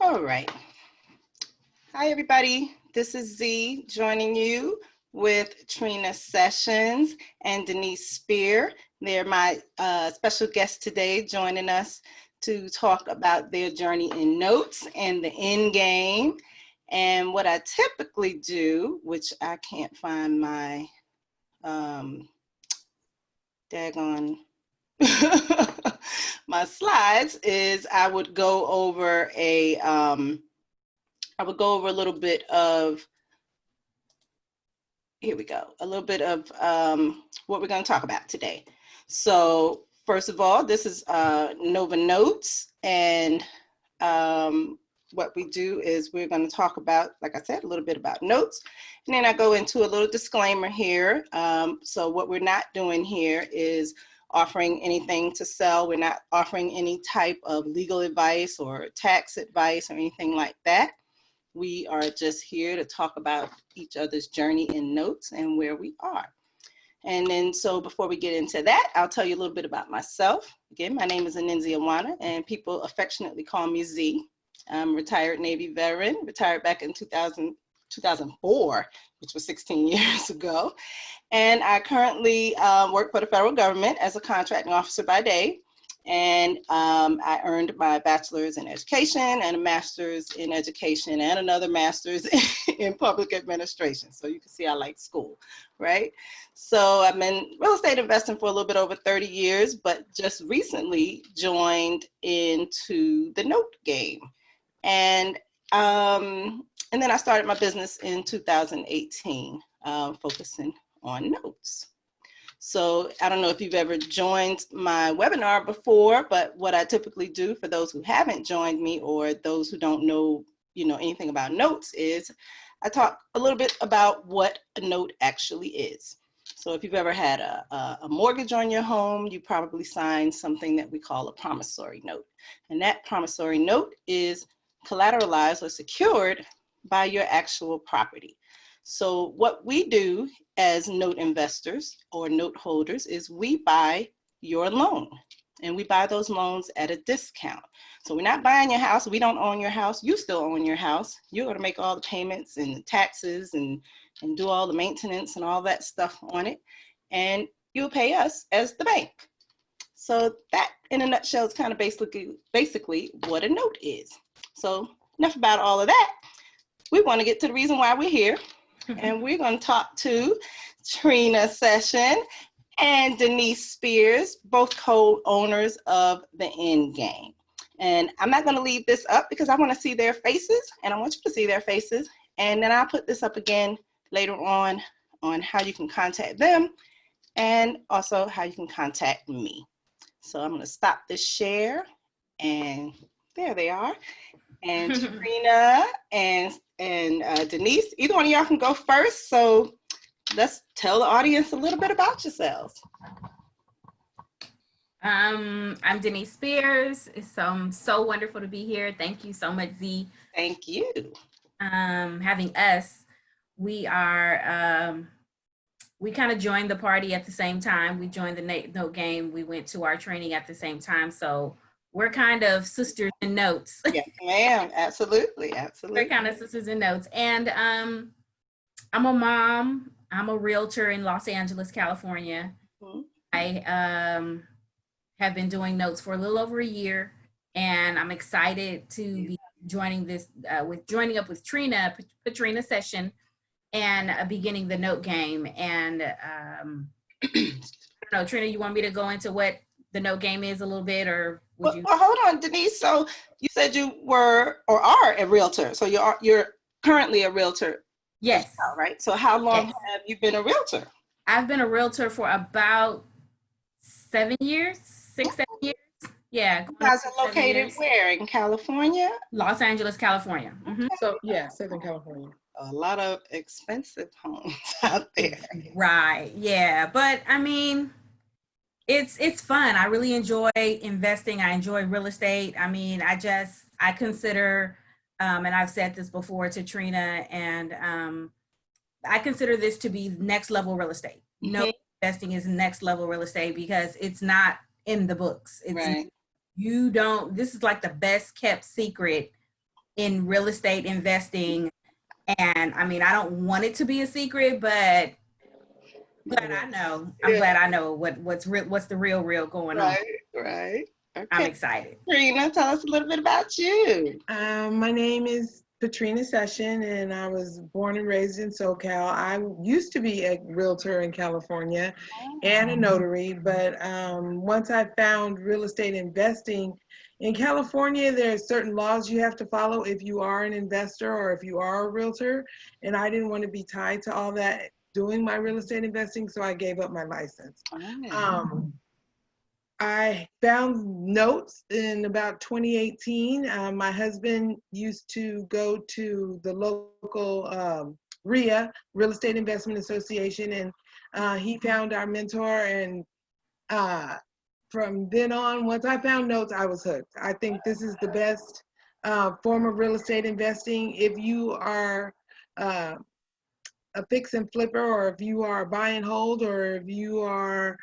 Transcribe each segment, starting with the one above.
All right. Hi, everybody. This is Z joining you with Trina Sessions and Denise Spear. They're my special guests today, joining us to talk about their journey in notes and the end game. And what I typically do, which I can't find my daggone my slides, is I would go over a little bit of, here we go, a little bit of what we're going to talk about today. So first of all, this is NoVa Notes, and what we do is we're going to talk about, like I said, a little bit about notes, and then I go into a little disclaimer here. So what we're not doing here is offering anything to sell. We're not offering any type of legal advice or tax advice or anything like that. We are just here to talk about each other's journey in notes and where we are. And then, so before we get into that, I'll tell you a little bit about myself. Again, my name is Awanna, and people affectionately call me Z. I'm a retired Navy veteran, retired back in 2004, which was 16 years ago. And I currently work for the federal government as a contracting officer by day. And I earned my bachelor's in education and a master's in education and another master's in public administration. So you can see I like school, right? So I've been real estate investing for a little bit over 30 years, but just recently joined into the note game. And then I started my business in 2018, focusing on notes. So I don't know if you've ever joined my webinar before, but what I typically do for those who haven't joined me or those who don't know, anything about notes is I talk a little bit about what a note actually is. So if you've ever had a mortgage on your home, you probably signed something that we call a promissory note. And that promissory note is collateralized or secured by your actual property. So what we do as note investors or note holders is we buy your loan, and we buy those loans at a discount. So we're not buying your house. We don't own your house. You still own your house. You're going to make all the payments and the taxes and do all the maintenance and all that stuff on it. And you'll pay us as the bank. So that in a nutshell is kind of basically what a note is. So enough about all of that. We want to get to the reason why we're here. And we're going to talk to Trina Session and Denise Spears, both co-owners of the End Game. And I'm not going to leave this up because I want to see their faces, and I want you to see their faces. And then I'll put this up again later on how you can contact them and also how you can contact me. So I'm going to stop this share, and there they are. And Trina and Denise, either one of y'all can go first. So let's tell the audience a little bit about yourselves. I'm Denise Spears. It's so wonderful to be here. Thank you so much, Z. Thank you. Having us, we are, we kind of joined the party at the same time. We joined the note game. We went to our training at the same time. So we're kind of sisters in notes. Yes, ma'am. Absolutely. Absolutely. We're kind of sisters in notes. And I'm a mom. I'm a realtor in Los Angeles, California. Mm-hmm. I have been doing notes for a little over a year, and I'm excited to be joining this joining up with Trina Session and beginning the note game. And I don't know, Trina, you want me to go into what the note game is a little bit, or would you? Well, hold on, Denise. So you said you were or are a realtor. So you're currently a realtor. Yes. Well, right. So how long have you been a realtor? I've been a realtor for about 7 years, 6-7 years. Yeah. You guys are located where? In California? Los Angeles, California. Mm-hmm. So yeah, Southern California. A lot of expensive homes out there. Right. Yeah. But I mean, it's fun. I really enjoy investing. I enjoy real estate. I mean, I consider, and I've said this before to Trina, and I consider this to be next level real estate. Mm-hmm. No, investing is next level real estate because it's not in the books. It's right. This is like the best kept secret in real estate investing. And I mean, I don't want it to be a secret, but I know. I'm glad I know what's the real going on. Right. Okay. I'm excited. Trina, tell us a little bit about you. My name is Trina Session, and I was born and raised in SoCal. I used to be a realtor in California and a notary, but once I found real estate investing in California, there are certain laws you have to follow if you are an investor or if you are a realtor, and I didn't want to be tied to all that doing my real estate investing, so I gave up my license. I found notes in about 2018. My husband used to go to the local RIA, Real Estate Investment Association, and he found our mentor. And from then on, once I found notes, I was hooked. I think this is the best form of real estate investing. If you are a fix and flipper, or if you are buy and hold, or if you are,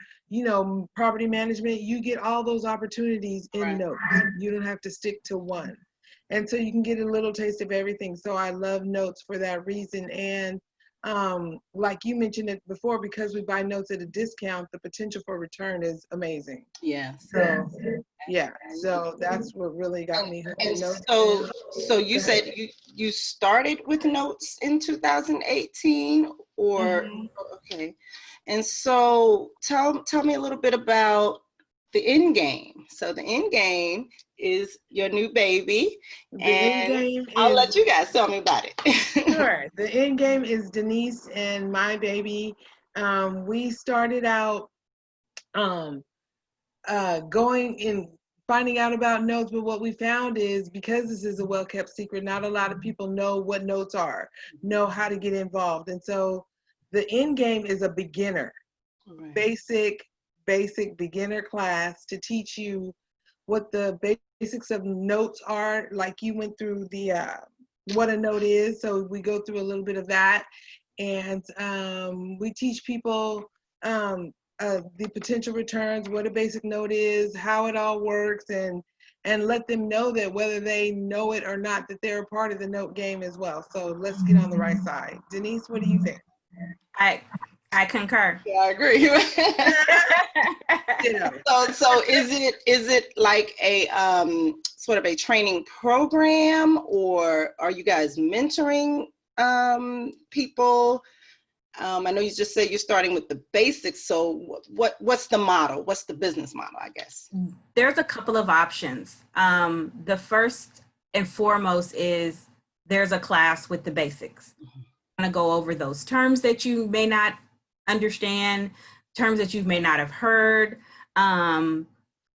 property management, you get all those opportunities in notes. You don't have to stick to one. And so you can get a little taste of everything. So I love notes for that reason. And like you mentioned it before, because we buy notes at a discount, the potential for return is amazing. Yes. So yeah, so that's what really got me hooked. And so you said you started with notes in 2018, or okay. And so tell me a little bit about the end game. So the end game is your new baby, and I'll let you guys tell me about it. Sure. The end game is Denise and my baby. We started out going and finding out about notes, but what we found is, because this is a well-kept secret, not a lot of people know what notes are, know how to get involved. And so the end game is a beginner, basic beginner class to teach you what the basics of notes are. Like you went through the what a note is, so we go through a little bit of that, and we teach people the potential returns, what a basic note is, how it all works, and let them know that whether they know it or not, that they're a part of the note game as well. So let's get on the right side. Denise, what do you think? I concur. Yeah, I agree. So is it like a sort of a training program, or are you guys mentoring people? I know you just said you're starting with the basics. So what's the model? What's the business model, I guess? There's a couple of options. The first and foremost is there's a class with the basics. I'm going to go over those terms that you may not understand, terms that you may not have heard, all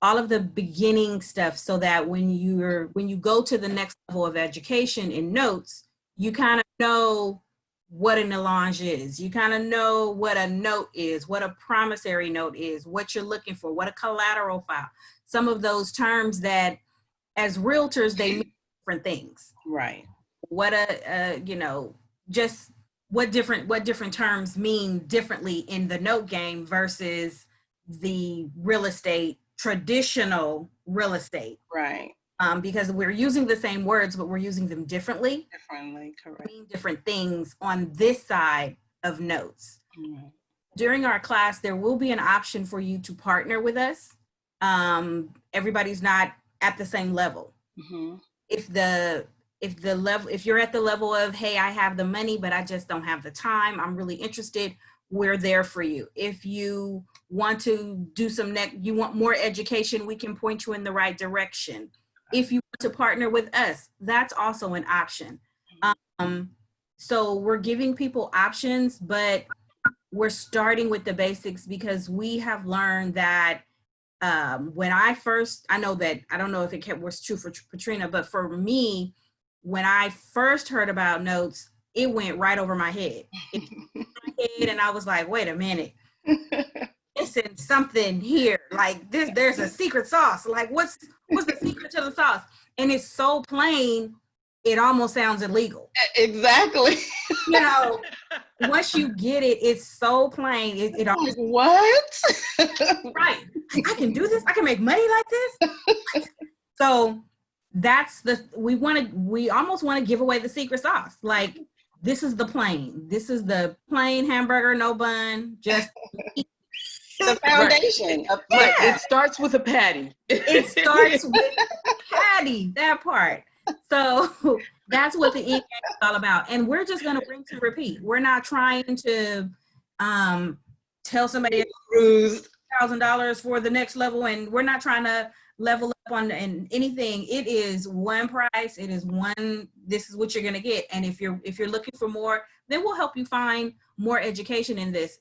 of the beginning stuff, so that when you go to the next level of education in notes, you kind of know what an allonge is. You kind of know what a note is, what a promissory note is, what you're looking for, what a collateral file. Some of those terms that as realtors, they mean different things. Right. What just what different terms mean differently in the note game versus the real estate, traditional real estate. Right. Because we're using the same words, but we're using them differently. Correct. Mean different things on this side of notes. During our class, there will be an option for you to partner with us. Everybody's not at the same level. If you're at the level of, hey, I have the money, but I just don't have the time, I'm really interested, we're there for you. If you want to do you want more education, we can point you in the right direction. If you want to partner with us, that's also an option. So we're giving people options, but we're starting with the basics, because we have learned that when I don't know if it was true for Trina, but for me, when I first heard about notes, it went right over my head. And I was like, wait a minute. Isn't something here like this? There's a secret sauce. Like, what's the secret to the sauce? And it's so plain, it almost sounds illegal. Exactly. Once you get it, it's so plain. It always, what? Right. I can do this. I can make money like this. So we almost want to give away the secret sauce. Like, this is the plain hamburger, no bun, just the foundation of Right. It starts with a patty. It starts with patty, that part. So that's what the end game is all about. And we're just going to rinse and repeat. We're not trying to tell somebody $1,000 for the next level, and we're not trying to level up on anything. It is one price. It is one. This is what you're going to get. And if you're looking for more, then we'll help you find more education in this.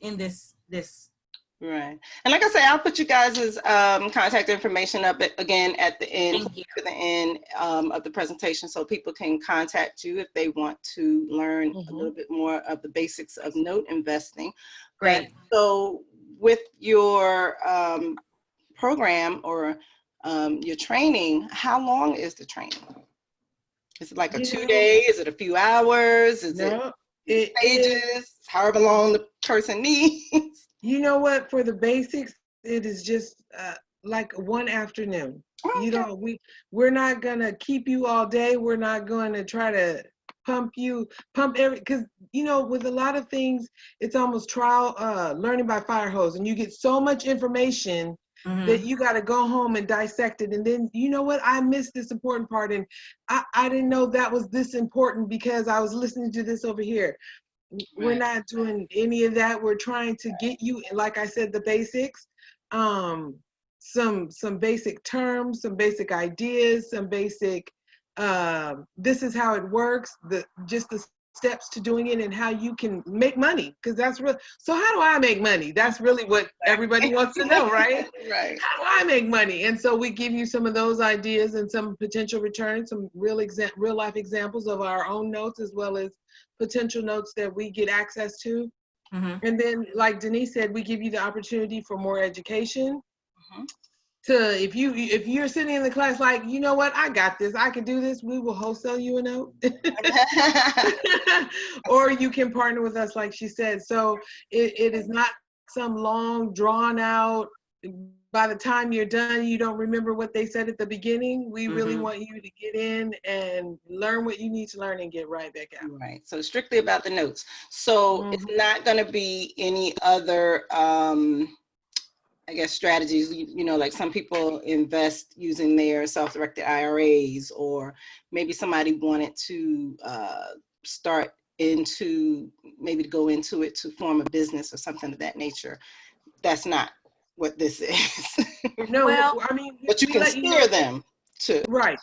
Right. And like I say, I'll put you guys' contact information up again at the end, to the end of the presentation, so people can contact you if they want to learn a little bit more of the basics of note investing. Great. And so with your program or your training, how long is the training? Is it like a 2 day? Is it a few hours? Is it stages? However long the person needs? You know what? For the basics, it is just like one afternoon. Okay. You know, we're not gonna keep you all day. We're not going to try to pump because you know, with a lot of things, it's almost learning by fire hose, and you get so much information that you got to go home and dissect it. And then, you know what? I missed this important part, and I didn't know that was this important because I was listening to this over here. We're not doing any of that. We're trying to get you, like I said, the basics, some basic terms, some basic ideas, some basic, this is how it works, just the steps to doing it and how you can make money, because that's real. So how do I make money? That's really what everybody wants to know, right? Right. How do I make money? And so we give you some of those ideas and some potential returns, some real life examples of our own notes, as well as potential notes that we get access to. And then, like Denise said, we give you the opportunity for more education. If you're sitting in the class like, you know what, I got this, I can do this, we will wholesale you a note. Or you can partner with us, like she said. So it is not some long drawn out, by the time you're done you don't remember what they said at the beginning. We really want you to get in and learn what you need to learn and get right back out. Right. So strictly about the notes. So it's not going to be any other I guess strategies, you know, like some people invest using their self-directed IRAs, or maybe somebody wanted to start into, maybe to go into it to form a business or something of that nature. That's not what this is. No, well, I mean, but you can steer them to. Right.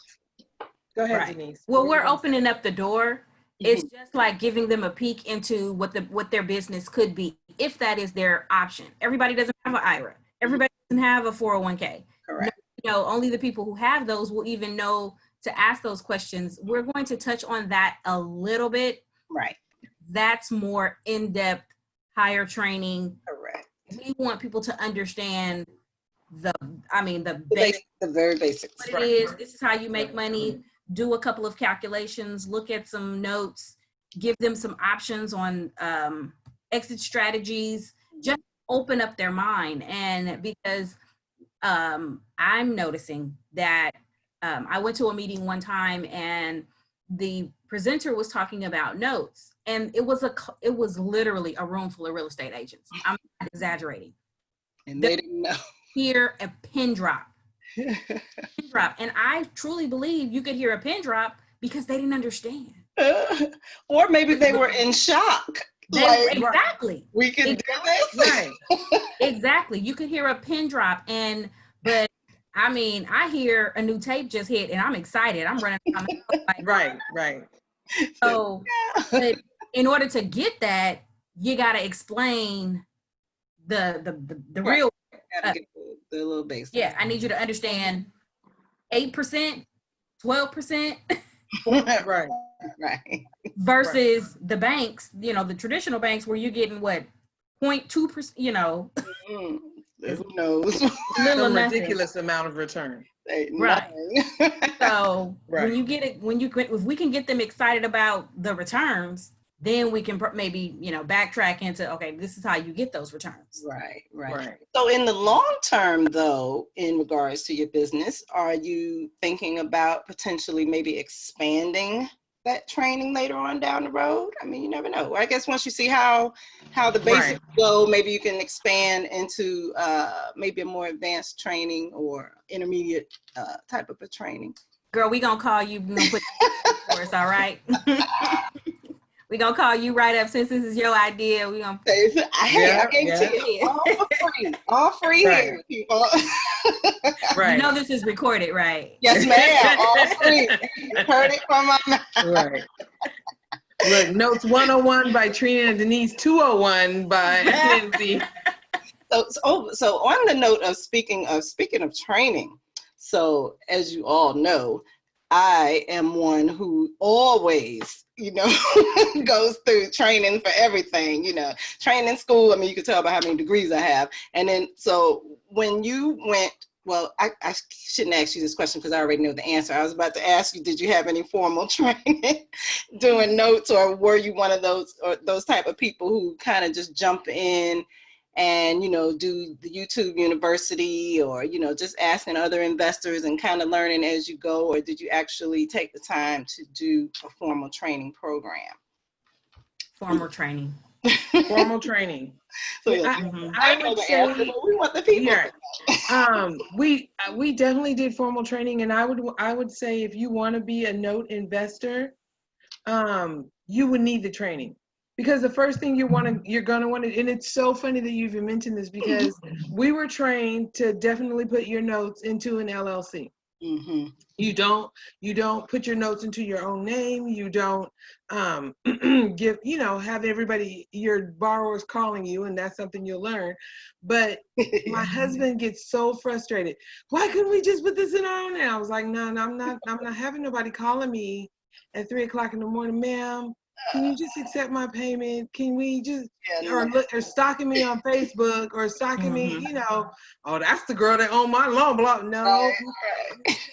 Go ahead, Denise. Well, we're opening up the door. It's just like giving them a peek into what their business could be, if that is their option. Everybody doesn't have an IRA. Everybody doesn't have a 401k. Correct. You know, only the people who have those will even know to ask those questions. We're going to touch on that a little bit. Right. That's more in-depth, higher training. Correct. We want people to understand the very basics. What it is. This is how you make money. Do a couple of calculations, look at some notes, give them some options on exit strategies, just open up their mind. And because I'm noticing that I went to a meeting one time and the presenter was talking about notes, and it was literally a room full of real estate agents. I'm not exaggerating. And they didn't know. Hear a pin drop. And I truly believe you could hear a pin drop because they didn't understand. Or maybe they were in shock. Exactly. We can do this. Right. Exactly. You could hear a pin drop, but I mean, I hear a new tape just hit and I'm excited. I'm running around the house like, right. So but in order to get that, you got to explain the real. Gotta get the little basics. Yeah, I need you to understand 8%, 12%. Right. Versus the banks, you know, the traditional banks where you're getting what, 0.2%, you know. Who knows? Some ridiculous amount of return. Right. So when you get it, if we can get them excited about the returns, then we can maybe, you know, backtrack into, okay, this is how you get those returns. Right. So in the long term, though, in regards to your business, are you thinking about potentially maybe expanding that training later on down the road? I mean, you never know. I guess once you see how the basics go, maybe you can expand into maybe a more advanced training or intermediate type of a training. Girl, we gonna call you. We gonna put for us, all right? We gonna call you right up since this is your idea. We gonna. I gave it to you all free here, people. You know this is recorded, right? Yes, ma'am. All free. You heard it from my mouth. Right. Look, notes 101 by Trina and Denise, 201 by Lindsay. So on the note of speaking of training, so as you all know, I am one who always, you know, goes through training for everything, you know, training school. I mean, you can tell by how many degrees I have. And then, so when you went, well, I shouldn't ask you this question because I already know the answer. I was about to ask you, did you have any formal training doing notes, or were you one of those type of people who kind of just jump in and, you know, do the YouTube University, or, you know, just asking other investors and kind of learning as you go? Or did you actually take the time to do a formal training program? Formal training. Formal training. So yeah, I would say we want the people. Yeah. We definitely did formal training, and I would say if you want to be a note investor, you would need the training. Because the first thing you're gonna want to, and it's so funny that you even mentioned this, because we were trained to definitely put your notes into an LLC. Mm-hmm. You don't put your notes into your own name. You don't give, you know, have your borrowers calling you, and that's something you'll learn. But my husband gets so frustrated. Why couldn't we just put this in our own name? I was like, no, I'm not having nobody calling me at 3 o'clock in the morning, ma'am. Can you just accept my payment? Can we just, or stalking me on Facebook, or stalking me, you know, oh, that's the girl that owned my loan, blah. No,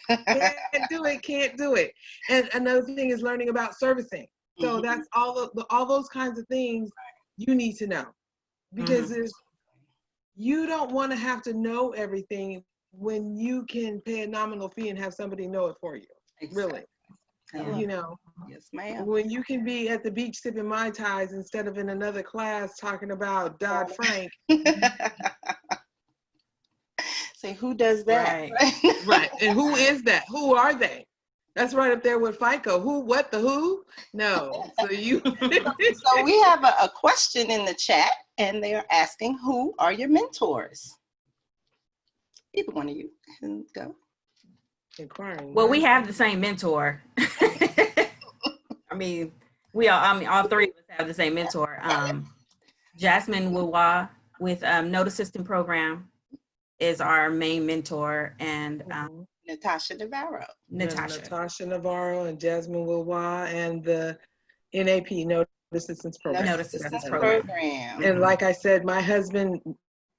can't do it. And another thing is learning about servicing. So that's all those kinds of things you need to know, because you don't want to have to know everything when you can pay a nominal fee and have somebody know it for you. Exactly. Really. You know, yes, ma'am. When you can be at the beach sipping Mai Tais instead of in another class talking about Dodd-Frank. Say, who does that? Right. And who is that? Who are they? That's right up there with FICO. Who, what, the who? No. So So we have a question in the chat, and they are asking, who are your mentors? Either one of you can go. Inquiring. Well, we have the same mentor. I mean, all three of us have the same mentor. Jasmine Wiwa with Note Assistant Program is our main mentor, and Natasha Navarro. Natasha Navarro and Jasmine Wiwa, and the NAP, Note Assistance Program. Note Assistance Program. And like I said, my husband,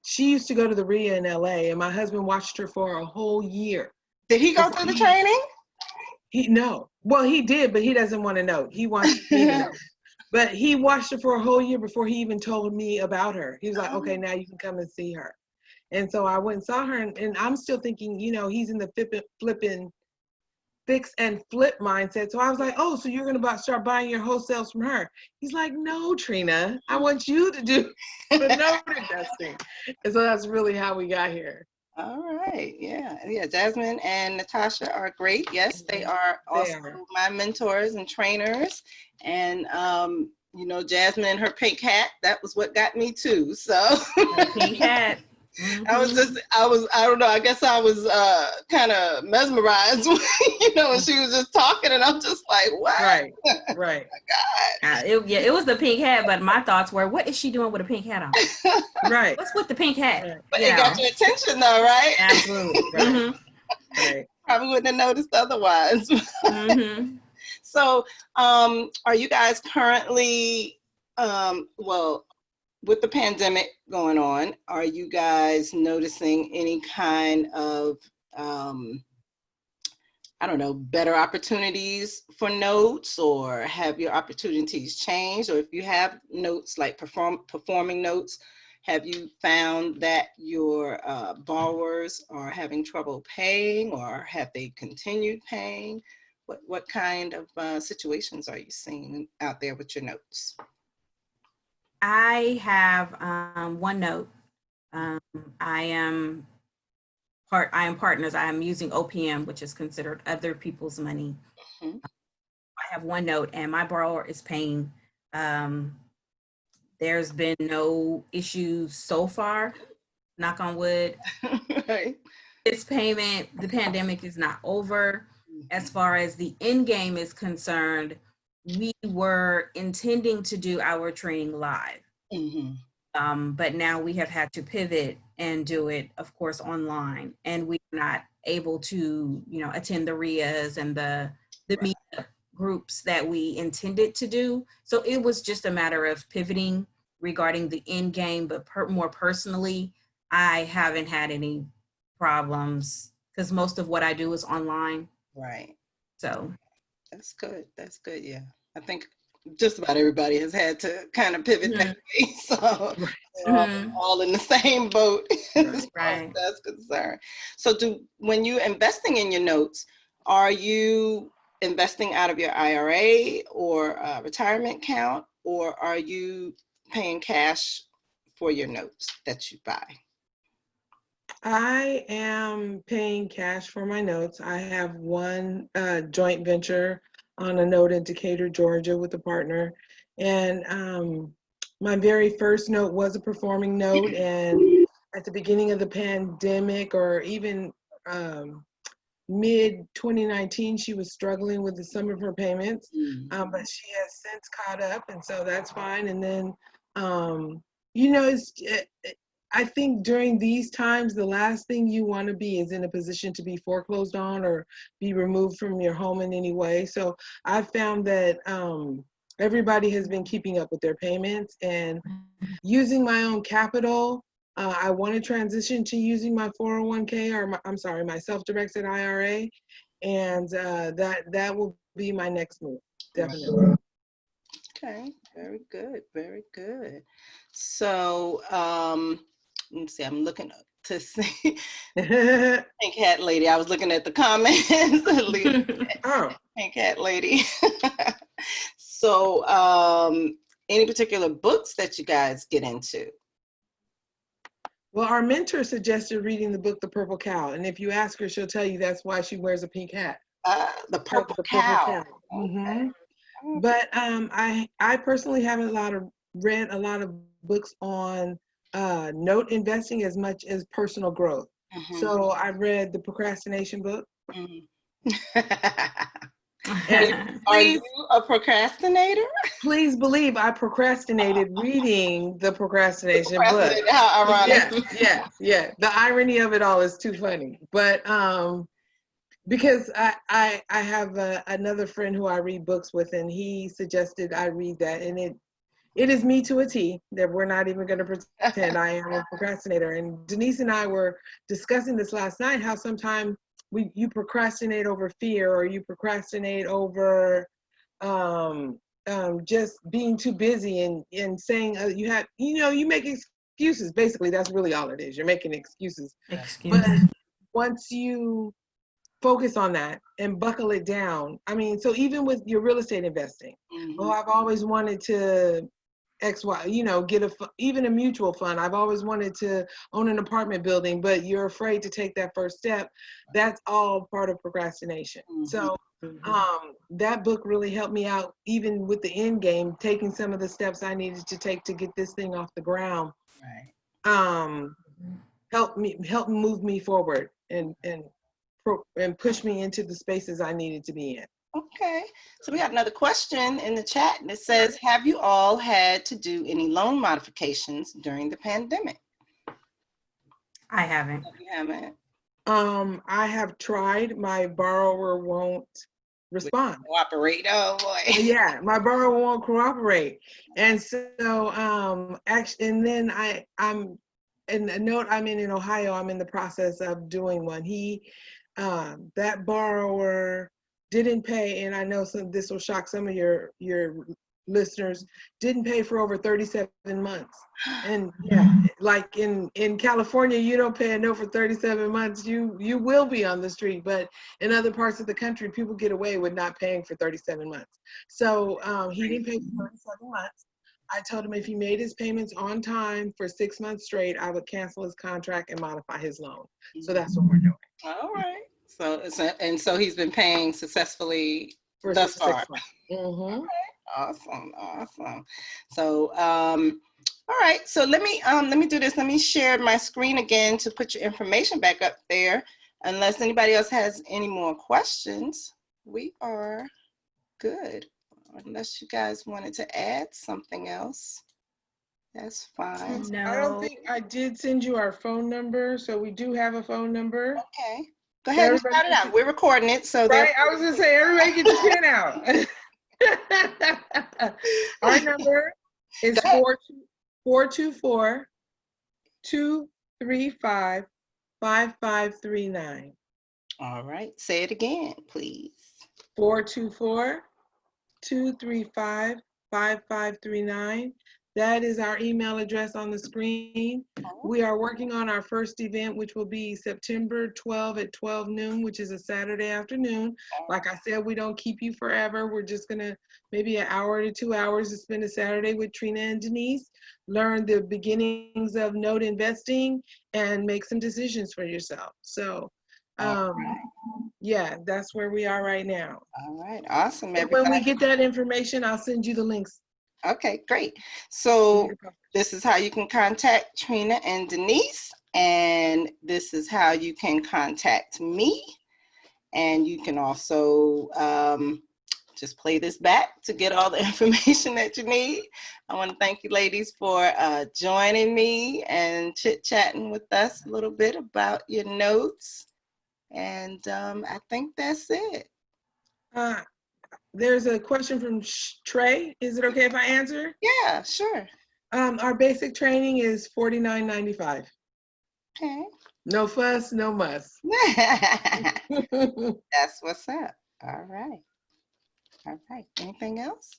she used to go to the RIA in LA, and my husband watched her for a whole year. Did he go through the training? No. Well, he did, but he doesn't want to know. He wants me to know. But he watched her for a whole year before he even told me about her. He was like, okay, now you can come and see her. And so I went and saw her, and I'm still thinking, you know, he's in the flipping fix and flip mindset. So I was like, oh, so you're going to start buying your wholesales from her. He's like, no, Trina, I want you to do the note investing. And so that's really how we got here. All right. Yeah. Jasmine and Natasha are great. Yes, they are also my mentors and trainers. And, you know, Jasmine and her pink hat, that was what got me too. So pink hat. I don't know, I guess I was kind of mesmerized, you know, when she was just talking, and I'm just like, what? Right. Oh my God. It was the pink hat, but my thoughts were, what is she doing with a pink hat on? Right. What's with the pink hat? Right. But it got your attention though, right? Absolutely. Right. Right. Probably wouldn't have noticed otherwise. So, are you guys currently, with the pandemic going on, are you guys noticing any kind of I don't know, better opportunities for notes, or have your opportunities changed? Or if you have notes, like performing notes, have you found that your borrowers are having trouble paying, or have they continued paying? What kind of situations are you seeing out there with your notes? I have one note. Um, I am partners. I am using OPM, which is considered other people's money. Mhm. I have one note, and my borrower is paying. Um, there's been no issues so far. Knock on wood. Right. This payment, the pandemic is not over. As far as the end game is concerned, we were intending to do our training live. Mm-hmm. But now we have had to pivot and do it, of course, online. And we're not able to, attend the RIAs and the Right. meetup groups that we intended to do. So it was just a matter of pivoting regarding the end game, but more personally, I haven't had any problems because most of what I do is online. Right. So That's good. That's good. Yeah. I think just about everybody has had to kind of pivot that way. So we're all in the same boat as far as Right. that's concerned. So when you're investing in your notes, are you investing out of your IRA or retirement account, or are you paying cash for your notes that you buy? I am paying cash for my notes. I have one joint venture on a note in Decatur, Georgia with a partner. And my very first note was a performing note. And at the beginning of the pandemic, or even mid 2019, she was struggling with some of her payments, but she has since caught up. And so that's fine. And then, I think during these times, the last thing you want to be is in a position to be foreclosed on or be removed from your home in any way. So I've found that everybody has been keeping up with their payments and using my own capital. I want to transition to using my 401k or my self-directed IRA, and that will be my next move, definitely. Okay, very good, very good. So, let me see, I'm looking up to see. Pink Hat Lady, I was looking at the comments. Oh, Pink Hat Lady. So, any particular books that you guys get into? well, our mentor suggested reading the book The Purple Cow, and if you ask her, she'll tell you that's why she wears a pink hat. The Purple The Purple Cow. Cow. Okay. But I personally haven't read a lot of books on note investing as much as personal growth. So I've read the procrastination book. Are you a procrastinator? Please believe I procrastinated reading the procrastination book. How ironic. Yeah. The irony of it all is too funny. But because I have another friend who I read books with, and he suggested I read that, and it is me to a T, that we're not even going to pretend I am a procrastinator. And Denise and I were discussing this last night, how sometimes you procrastinate over fear, or you procrastinate over just being too busy and saying you make excuses. Basically, that's really all it is. You're making excuses. But once you focus on that and buckle it down. I mean, so even with your real estate investing, I've always wanted to get even a mutual fund. I've always wanted to own an apartment building, but you're afraid to take that first step. That's all part of procrastination. So that book really helped me out, even with the end game, taking some of the steps I needed to take to get this thing off the ground. Right. Helped move me forward and push me into the spaces I needed to be in. Okay, so we got another question in the chat, and it says, have you all had to do any loan modifications during the pandemic? I haven't. You haven't? I have tried. My borrower won't respond. Cooperate. Oh boy. Yeah, my borrower won't cooperate. And so actually, and then I'm in a note I'm in Ohio, I'm in the process of doing one. He that borrower didn't pay, and I know this will shock some of your listeners, didn't pay for over 37 months. And yeah, like in California, you don't pay a note for 37 months, you will be on the street. But in other parts of the country, people get away with not paying for 37 months. So he didn't pay for 37 months. I told him if he made his payments on time for 6 months straight, I would cancel his contract and modify his loan. So that's what we're doing. All right. So he's been paying successfully For thus 6 far. months. Mm-hmm. Awesome. So all right. So let me do this. Let me share my screen again to put your information back up there. Unless anybody else has any more questions, we are good. Unless you guys wanted to add something else, that's fine. No. I don't think I did send you our phone number, so we do have a phone number. Okay. Go ahead and shout it out. We're recording it, so right. I was gonna say everybody get your pen out. Our number is 424-235-5539. All right. Say it again, please. 424-235-5539. That is our email address on the screen. We are working on our first event, which will be September 12 at 12 noon, which is a Saturday afternoon. Like I said, we don't keep you forever. We're just gonna maybe an hour to 2 hours to spend a Saturday with Trina and Denise, learn the beginnings of note investing, and make some decisions for yourself. So yeah, that's where we are right now. All right. Awesome. When we get that information, I'll send you the links. Okay, great. So this is how you can contact Trina and Denise, and this is how you can contact me. And you can also just play this back to get all the information that you need. I want to thank you ladies for joining me and chit-chatting with us a little bit about your notes. And I think that's it. There's a question from Trey. Is it okay if I answer? Yeah, sure. Our basic training is $49.95. Okay. No fuss, no muss. That's what's up. All right. Anything else?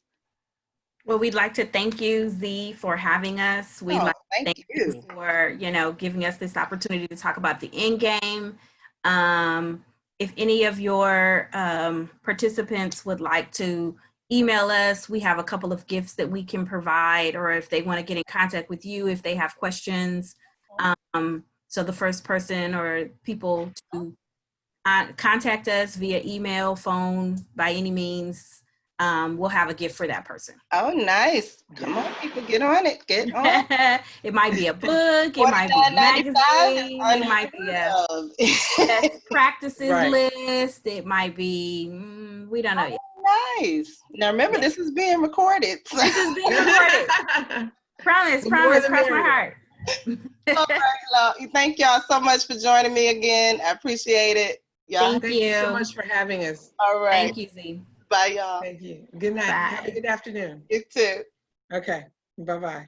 Well, we'd like to thank you, Z, for having us. We'd like to thank you for, giving us this opportunity to talk about the end game. If any of your participants would like to email us, we have a couple of gifts that we can provide, or if they want to get in contact with you, if they have questions. So the first person or people to contact us via email, phone, by any means, we'll have a gift for that person. Oh, nice. Come on, people, get on it. Get on. It might be a book. It might be a magazine. It might be a best practices list. It might be, we don't know yet. Nice. Now, remember, this is being recorded. This is being recorded. Promise, cross my heart. All right, thank y'all so much for joining me again. I appreciate it. Thank you so much for having us. All right. Thank you, Z. Bye, y'all. Thank you. Good night. Bye. Have a good afternoon. You too. Okay. Bye-bye.